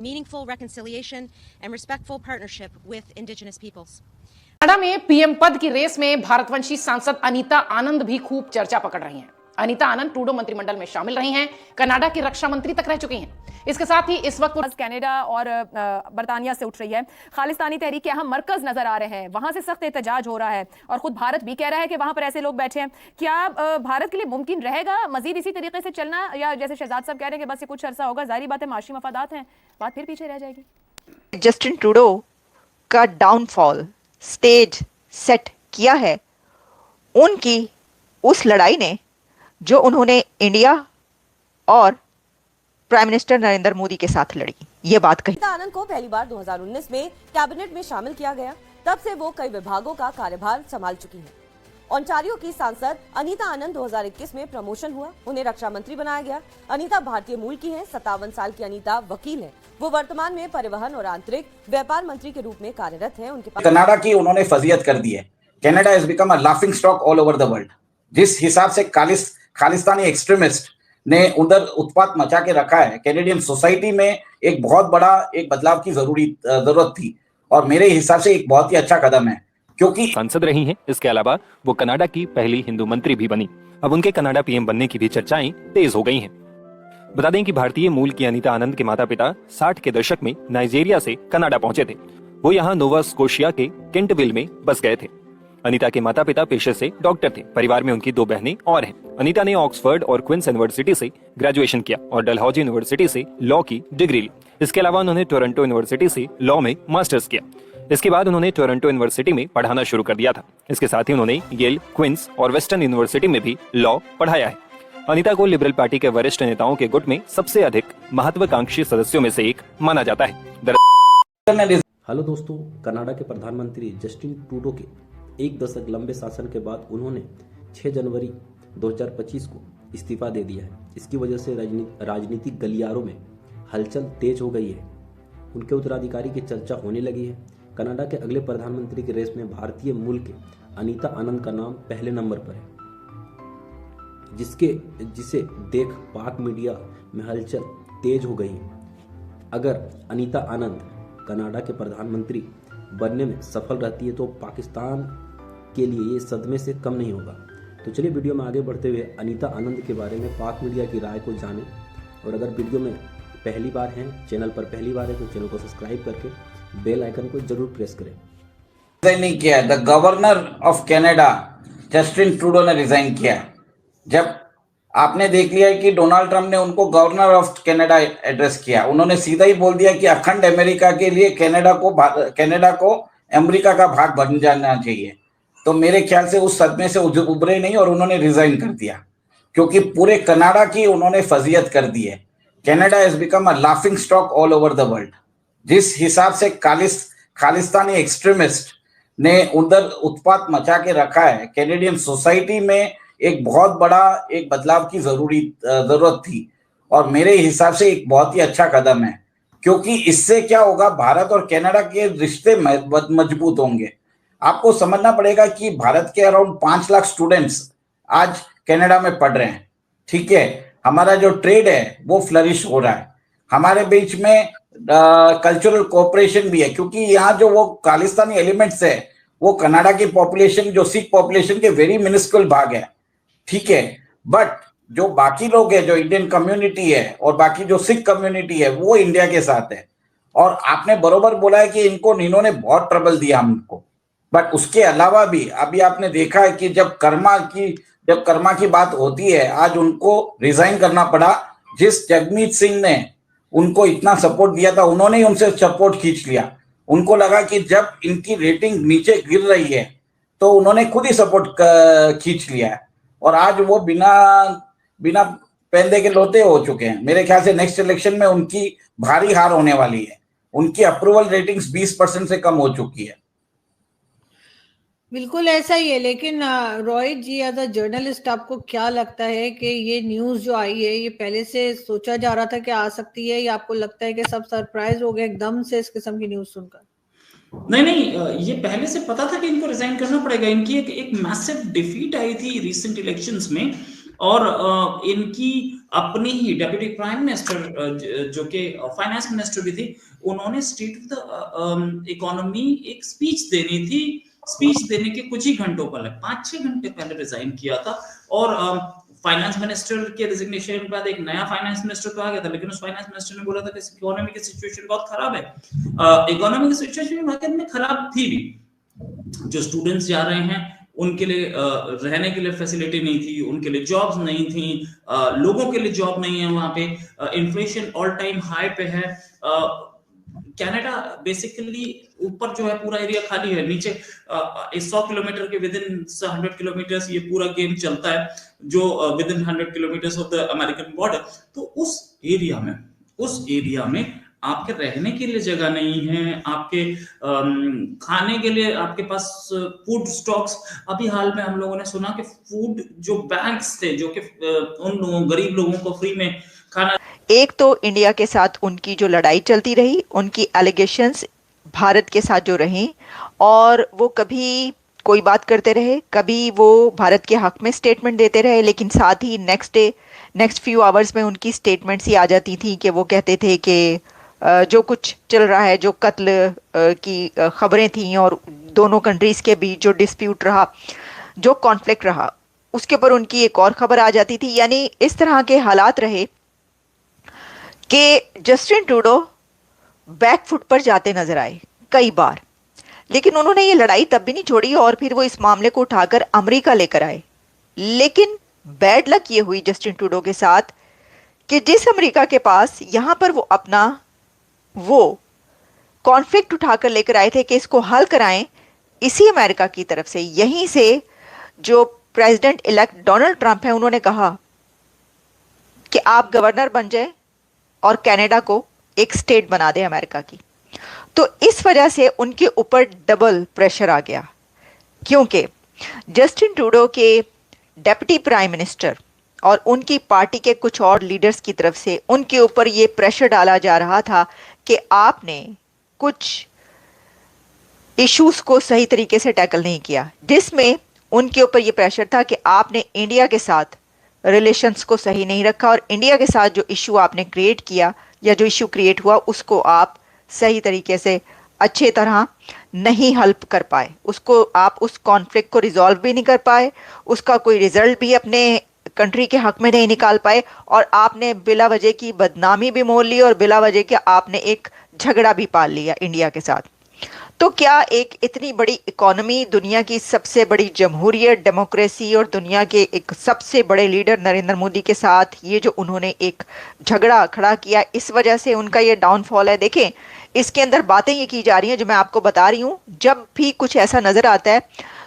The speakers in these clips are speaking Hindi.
meaningful reconciliation and respectful partnership with indigenous peoples. Canada में पीएम पद की रेस में भारतवंशी सांसद अनीता आनंद भी खूब चर्चा पकड़ रही हैं। अनीता आनंद ट्रूडो मंत्रिमंडल में शामिल रही हैं, कनाडा की रक्षा मंत्री तक रह चुकी हैं। इसके साथ ही इस वक्त कनाडा और बर्तानिया से उठ रही है। खालिस्तानी तहरीक के अहम मरकज नजर आ रहे हैं, वहां से सख्त एहतजाज हो रहा है और खुद भारत भी कह रहा है कि वहां पर ऐसे लोग बैठे हैं। क्या भारत के लिए मुमकिन रहेगा मजीद इसी तरीके से चलना, या जैसे शहजाद साहब कह रहे हैं कि बस ये कुछ अरसा होगा? जाहिर बात है माशी मफादात हैं, बात फिर पीछे रह जाएगी। जस्टिन ट्रूडो का डाउनफॉल स्टेज सेट किया है उनकी उस लड़ाई ने जो उन्होंने इंडिया और प्राइम मिनिस्टर नरेंद्र मोदी के साथ लड़ी। ये बात कही। अनीता आनंद को पहली बार 2019 में कैबिनेट में शामिल किया गया। तब से वो कई विभागों का कार्यभार संभाल चुकी हैं। ओंटारियो की सांसद अनीता आनंद 2021 में प्रमोशन हुआ, उन्हें रक्षा मंत्री बनाया गया। अनीता भारतीय मूल की हैं। 57 साल की अनीता वकील हैं। वो वर्तमान में परिवहन और आंतरिक व्यापार मंत्री के रूप में कार्यरत हैं। उनके पास कनाडा की उन्होंने फजीयत कर दी है। Canada has become a laughing stock all over the world. जिस हिसाब से खालिस्तानी एक्सट्रीमिस्ट ने उधर उत्पात मचा के रखा है, कैनेडियन सोसाइटी में एक बहुत बड़ा एक बदलाव की जरूरत थी और मेरे हिसाब से एक बहुत ही अच्छा कदम है, क्योंकि सांसद रही हैं। इसके अलावा वो कनाडा की पहली हिंदू मंत्री भी बनी। अब उनके कनाडा पीएम बनने की भी चर्चाएं तेज हो गई हैं। बता दें कि भारतीय मूल की अनीता आनंद के माता पिता 60 के दशक में नाइजीरिया से कनाडा पहुंचे थे। वो यहाँ नोवा स्कोशिया के केंटविल में बस गए थे। अनीता के माता पिता पेशे से डॉक्टर थे। परिवार में उनकी 2 बहनें और हैं। अनीता ने ऑक्सफोर्ड और क्वींस यूनिवर्सिटी से ग्रेजुएशन किया और डलहौजी यूनिवर्सिटी से लॉ की डिग्री ली। इसके अलावा उन्होंने टोरंटो यूनिवर्सिटी से लॉ में मास्टर्स किया। इसके बाद उन्होंने टोरंटो यूनिवर्सिटी में पढ़ाना शुरू कर दिया था। इसके साथ ही उन्होंने येल, क्वींस और वेस्टर्न यूनिवर्सिटी में भी लॉ पढ़ाया है। अनीता को लिबरल पार्टी के वरिष्ठ नेताओं के गुट में सबसे अधिक महत्वाकांक्षी सदस्यों में से एक माना जाता है। हेलो दोस्तों, कनाडा के प्रधानमंत्री जस्टिन ट्रूडो के 1 दशक लंबे शासन के बाद उन्होंने 6 जनवरी 2025 को इस्तीफा दे दिया है। इसकी वजह से राजनीतिक गलियारों में हलचल तेज हो गई है। उनके उत्तराधिकारी की चर्चा होने लगी है। कनाडा के अगले प्रधानमंत्री की रेस में भारतीय मूल के अनीता आनंद का नाम पहले नंबर पर है, जिसे देख पाक मीडिया में हलचल तेज हो गई है। अगर अनीता आनंद कनाडा के प्रधानमंत्री बनने में सफल रहती है तो पाकिस्तान के लिए ये सदमे से कम नहीं होगा। तो चलिए वीडियो में आगे बढ़ते हुए अनीता आनंद के बारे में पाक मीडिया की राय को जानें। और अगर वीडियो में पहली बार हैं, चैनल पर पहली बार है तो चैनल को सब्सक्राइब करके बेल आइकन को जरूर प्रेस करें। रिजाइन किया। The governor of Canada Justin Trudeau ने रिजाइन किया। जब आपने देख लिया है कि डोनाल्ड ट्रंप ने उनको गवर्नर ऑफ कनाडा एड्रेस किया, उन्होंने सीधा ही बोल दिया कि अखंड अमेरिका के लिए कनाडा को अमेरिका का भाग बन जाना चाहिए। तो मेरे ख्याल से उस सदमे से उभरे नहीं और उन्होंने रिजाइन कर दिया, क्योंकि पूरे कनाडा की उन्होंने फजीयत कर दी है। Canada has become a laughing stock all over the world. जिस हिसाब से खालिस्तानी एक्सट्रीमिस्ट ने उधर उत्पात मचा के रखा है, कैनेडियन सोसाइटी में एक बहुत बड़ा एक बदलाव की जरूरत थी और मेरे हिसाब से एक बहुत ही अच्छा कदम है, क्योंकि इससे क्या होगा, भारत और कनाडा के रिश्ते मजबूत होंगे। आपको समझना पड़ेगा कि भारत के अराउंड 5 लाख स्टूडेंट्स आज कनाडा में पढ़ रहे हैं। ठीक है, हमारा जो ट्रेड है वो फ्लरिश हो रहा है। हमारे बीच में कल्चरल कोऑपरेशन भी है, क्योंकि यहाँ जो वो खालिस्तानी एलिमेंट्स है वो कनाडा की पॉपुलेशन, जो सिख पॉपुलेशन के वेरी मिनिस्कुल भाग है। ठीक है, बट जो बाकी लोग है, जो इंडियन कम्युनिटी है और बाकी जो सिख कम्युनिटी है, वो इंडिया के साथ है। और आपने बरोबर बोला है कि इन्होंने बहुत ट्रबल दिया हमको। बट उसके अलावा भी अभी आपने देखा है कि जब कर्मा की बात होती है, आज उनको रिजाइन करना पड़ा। जिस जगमीत सिंह ने उनको इतना सपोर्ट दिया था, उन्होंने ही उनसे सपोर्ट खींच लिया। उनको लगा कि जब इनकी रेटिंग नीचे गिर रही है तो उन्होंने खुद ही सपोर्ट खींच लिया है और आज वो बिना पैंदे के लोटे हो चुके हैं। मेरे ख्याल से नेक्स्ट इलेक्शन में उनकी भारी हार होने वाली है। उनकी अप्रूवल रेटिंग्स 20% से कम हो चुकी है। बिल्कुल ऐसा ही है। लेकिन रोहित जी, एज अ जर्नलिस्ट, आपको क्या लगता है कि ये न्यूज जो आई है, ये पहले से सोचा जा रहा था कि आ सकती है, या आपको लगता है कि सब सरप्राइज हो गए एकदम से इस किस्म की न्यूज सुनकर? नहीं, ये पहले से पता था कि इनको रिजाइन करना पड़ेगा। इनकी एक मैसिव डिफीट आई थी रिसेंट इलेक्शंस में और इनकी अपनी ही डेप्यूटी प्राइम मिनिस्टर जो कि फाइनेंस मिनिस्टर भी थी, उन्होंने स्टेट ऑफ द इकोनॉमी एक स्पीच देनी थी। स्पीच देने के कुछ ही घंटों पहले, 5-6 घंटे पहले रिजाइन किया था। और फाइनेंस मिनिस्टर के रिजिग्नेशन के बाद एक नया फाइनेंस मिनिस्टर तो आ गया था, लेकिन उस फाइनेंस मिनिस्टर ने बोला था कि इकोनॉमी की सिचुएशन बहुत खराब है। इकोनॉमी की सिचुएशन वाकई में खराब थी भी। जो स्टूडेंट्स जा रहे हैं उनके लिए रहने के लिए फैसिलिटी नहीं थी, उनके लिए जॉब्स नहीं थी, लोगों के लिए जॉब नहीं है वहां पे, इन्फ्लेशन ऑल टाइम हाई पे है। कनाडा बेसिकली ऊपर जो है पूरा एरिया खाली है, नीचे 100 किलोमीटर के विद इन 100 किलोमीटर्स ये पूरा गेम चलता है, जो with in 100 kilometres of the American border. तो उस एरिया में आपके रहने के लिए जगह नहीं है, आपके खाने के लिए आपके पास फूड स्टॉक्स। अभी हाल में हम लोगों ने सुना कि फूड जो बैंक्स थे जो कि उन लोगों गरीब लोगों को फ्री में खाना। एक तो इंडिया के साथ उनकी जो लड़ाई चलती रही, उनकी एलिगेशंस भारत के साथ जो रही, और वो कभी कोई बात करते रहे, कभी वो भारत के हक में स्टेटमेंट देते रहे, लेकिन साथ ही नेक्स्ट फ्यू आवर्स में उनकी स्टेटमेंट्स ही आ जाती थी कि वो कहते थे कि जो कुछ चल रहा है, जो कत्ल की खबरें थी और दोनों कंट्रीज के बीच जो डिस्प्यूट रहा, जो कॉन्फ्लिक्ट रहा, उसके ऊपर उनकी एक और खबर आ जाती थी। यानी इस तरह के हालात रहे कि जस्टिन ट्रूडो बैकफुट पर जाते नजर आए कई बार, लेकिन उन्होंने ये लड़ाई तब भी नहीं छोड़ी और फिर वो इस मामले को उठाकर अमेरिका लेकर आए। लेकिन बैड लक ये हुई जस्टिन ट्रूडो के साथ कि जिस अमेरिका के पास यहां पर वो अपना वो कॉन्फ्लिक्ट उठाकर लेकर आए थे कि इसको हल कराएं, इसी अमेरिका की तरफ से, यहीं से जो प्रेसिडेंट इलेक्ट डोनाल्ड ट्रंप है, उन्होंने कहा कि आप गवर्नर बन जाए और कनाडा को एक स्टेट बना दे अमेरिका की। तो इस वजह से उनके ऊपर डबल प्रेशर आ गया, क्योंकि जस्टिन ट्रूडो के डेप्यूटी प्राइम मिनिस्टर और उनकी पार्टी के कुछ और लीडर्स की तरफ से उनके ऊपर ये प्रेशर डाला जा रहा था कि आपने कुछ इश्यूज को सही तरीके से टैकल नहीं किया, जिसमें उनके ऊपर ये प्रेशर था कि आपने इंडिया के साथ रिलेशंस को सही नहीं रखा और इंडिया के साथ जो इशू आपने क्रिएट किया या जो इशू क्रिएट हुआ उसको आप सही तरीके से अच्छे तरह नहीं हल कर पाए, उसको आप उस कॉन्फ्लिक्ट को रिजॉल्व भी नहीं कर पाए, उसका कोई रिजल्ट भी अपने कंट्री के हक में नहीं निकाल पाए, और आपने बिला वजह की बदनामी भी मोल ली और बिला वजह के आपने एक झगड़ा भी पाल लिया इंडिया के साथ। तो क्या एक इतनी बड़ी इकोनॉमी, दुनिया की सबसे बड़ी जमहूरियत, डेमोक्रेसी और दुनिया के एक सबसे बड़े लीडर नरेंद्र मोदी के साथ ये जो उन्होंने एक झगड़ा खड़ा किया, इस वजह से उनका ये डाउनफॉल है। देखें, इसके अंदर बातें ये की जा रही हैं जो मैं आपको बता रही हूँ, जब भी कुछ ऐसा नजर आता है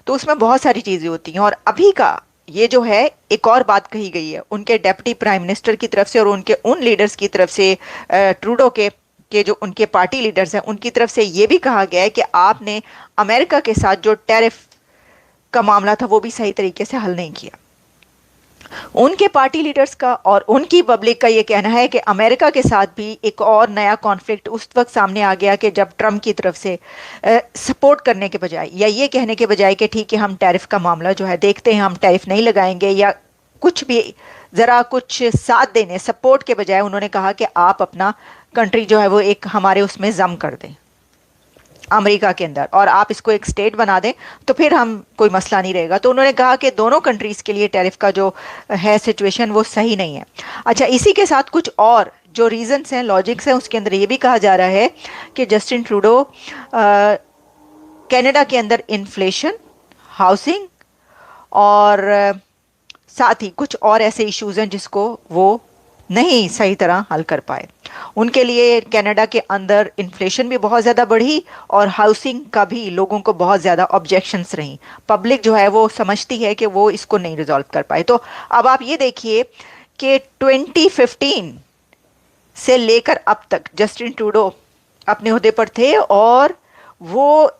तो उसमें बहुत सारी चीजें होती हैं। और अभी का ये जो है, एक और बात कही गई है उनके डेप्यूटी प्राइम मिनिस्टर की तरफ से और उनके उन लीडर्स की तरफ से, ट्रूडो के जो उनके पार्टी लीडर्स हैं उनकी तरफ से ये भी कहा गया है कि आपने अमेरिका के साथ जो टैरिफ का मामला था वो भी सही तरीके से हल नहीं किया। उनके पार्टी लीडर्स का और उनकी पब्लिक का ये कहना है कि अमेरिका के साथ भी एक और नया कॉन्फ्लिक्ट उस वक्त सामने आ गया कि जब ट्रंप की तरफ से सपोर्ट करने के बजाय या ये कहने के बजाय कि ठीक है हम टैरिफ का मामला जो है देखते हैं, हम टैरिफ नहीं लगाएंगे या कुछ भी, ज़रा कुछ साथ देने, सपोर्ट के बजाय उन्होंने कहा कि आप अपना कंट्री जो है वो एक हमारे उसमें जम कर दें अमेरिका के अंदर और आप इसको एक स्टेट बना दें, तो फिर हम कोई मसला नहीं रहेगा। तो उन्होंने कहा कि दोनों कंट्रीज के लिए टैरिफ का जो है सिचुएशन वो सही नहीं है। अच्छा, इसी के साथ कुछ और जो रीजंस हैं, लॉजिक्स हैं, उसके अंदर ये भी कहा जा रहा है कि जस्टिन ट्रूडो कनाडा के अंदर इन्फ्लेशन, हाउसिंग और साथ ही कुछ और ऐसे इश्यूज हैं जिसको वो नहीं सही तरह हल कर पाए। उनके लिए कनाडा के अंदर इन्फ्लेशन भी बहुत ज़्यादा बढ़ी और हाउसिंग का भी लोगों को बहुत ज़्यादा ऑब्जेक्शंस रही। पब्लिक जो है वो समझती है कि वो इसको नहीं रिजॉल्व कर पाए। तो अब आप ये देखिए कि 2015 से लेकर अब तक जस्टिन ट्रूडो अपने ओहदे पर थे और वो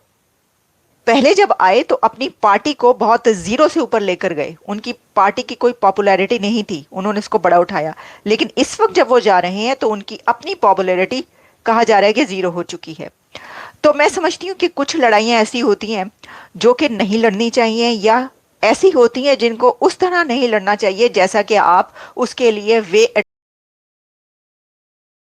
पहले जब आए तो अपनी पार्टी को बहुत जीरो से ऊपर लेकर गए। उनकी पार्टी की कोई पॉपुलैरिटी नहीं थी, उन्होंने इसको बड़ा उठाया। लेकिन इस वक्त जब वो जा रहे हैं तो उनकी अपनी पॉपुलैरिटी कहा जा रहा है कि जीरो हो चुकी है। तो मैं समझती हूँ कि कुछ लड़ाइयाँ ऐसी होती हैं जो कि नहीं लड़नी चाहिए, या ऐसी होती हैं जिनको उस तरह नहीं लड़ना चाहिए जैसा कि आप उसके लिए वे